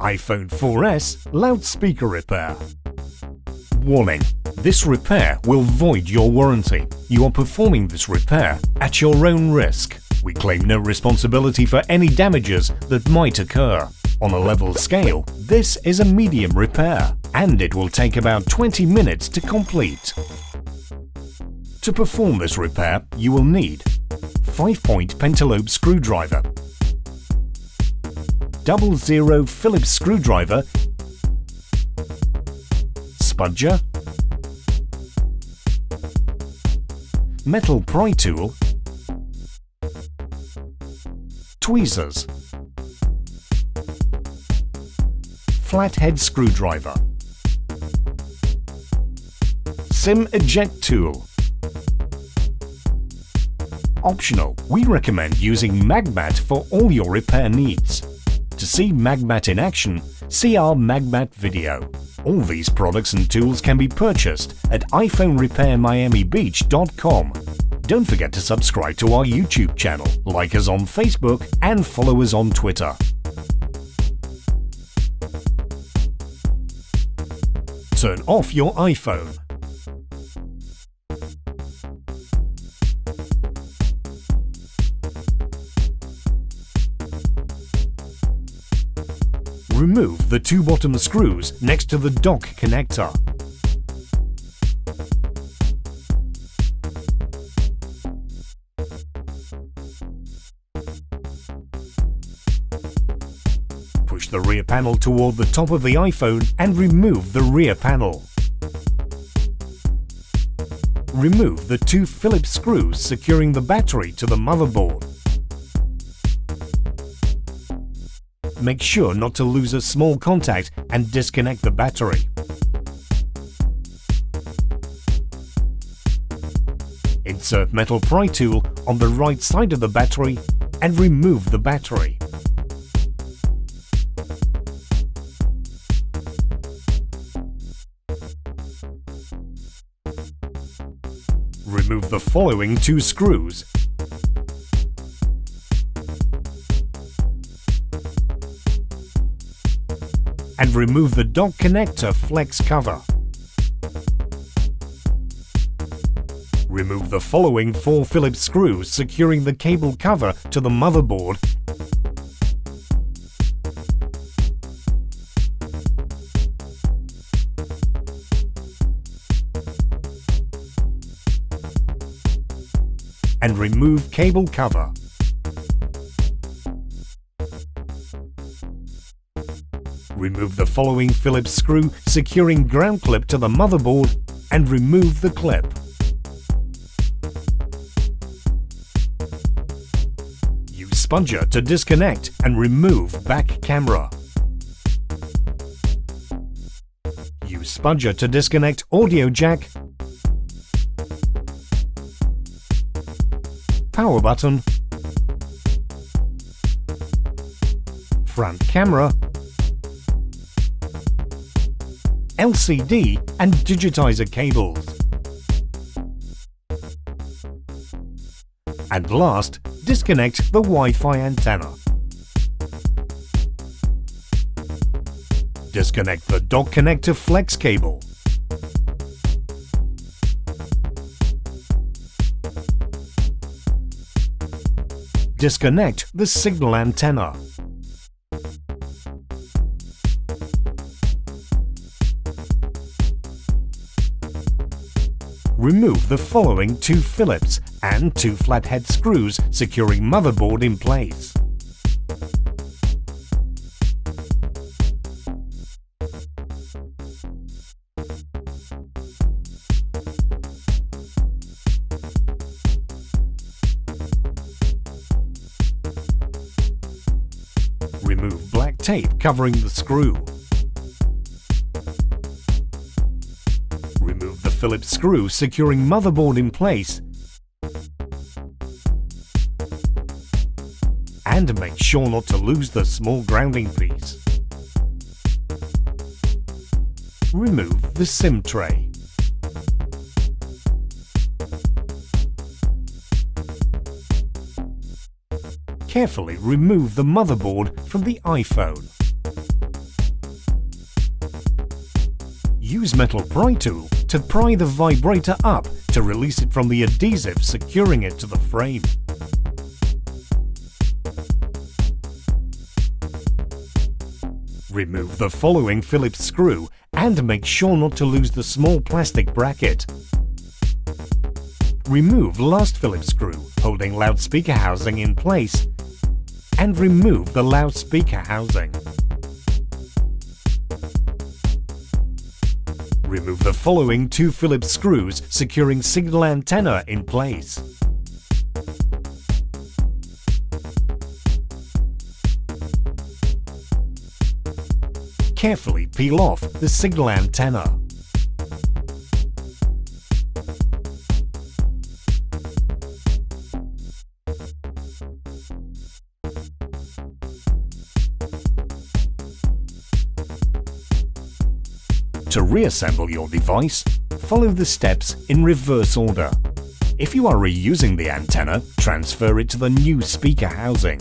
iPhone 4S loudspeaker repair. Warning: this repair will void your warranty. You are performing this repair at your own risk. We claim no responsibility for any damages that might occur. On a level scale, this is a medium repair, and it will take about 20 minutes to complete. To perform this repair, you will need 5-point Pentalobe screwdriver, 00 Phillips screwdriver, Spudger, metal pry tool, tweezers, flathead screwdriver, SIM eject tool. Optional, we recommend using Magmat for all your repair needs. To see Magmat in action, see our Magmat video. All these products and tools can be purchased at iPhoneRepairMiamiBeach.com. Don't forget to subscribe to our YouTube channel, like us on Facebook, and follow us on Twitter. Turn off your iPhone. Remove the two bottom screws next to the dock connector. Push the rear panel toward the top of the iPhone and remove the rear panel. Remove the two Phillips screws securing the battery to the motherboard. Make sure not to lose a small contact and disconnect the battery. Insert metal pry tool on the right side of the battery and remove the battery. Remove the following two screws. And remove the dock connector flex cover. Remove the following 4 Phillips screws securing the cable cover to the motherboard and remove cable cover. Remove the following Phillips screw securing ground clip to the motherboard and remove the clip. Use Spudger to disconnect and remove back camera. Use Spudger to disconnect audio jack, power button, front camera, LCD and digitizer cables. And last, disconnect the Wi-Fi antenna. Disconnect the dock connector flex cable. Disconnect the signal antenna. Remove the following 2 Phillips and 2 flathead screws securing motherboard in place. Remove black tape covering the screw. Remove the Phillips screw securing motherboard in place and make sure not to lose the small grounding piece. Remove the SIM tray. Carefully remove the motherboard from the iPhone. Use metal pry tool to pry the vibrator up to release it from the adhesive securing it to the frame. Remove the following Phillips screw and make sure not to lose the small plastic bracket. Remove last Phillips screw holding loudspeaker housing in place and remove the loudspeaker housing. Remove the following 2 Phillips screws securing signal antenna in place. Carefully peel off the signal antenna. To reassemble your device, follow the steps in reverse order. If you are reusing the antenna, transfer it to the new speaker housing.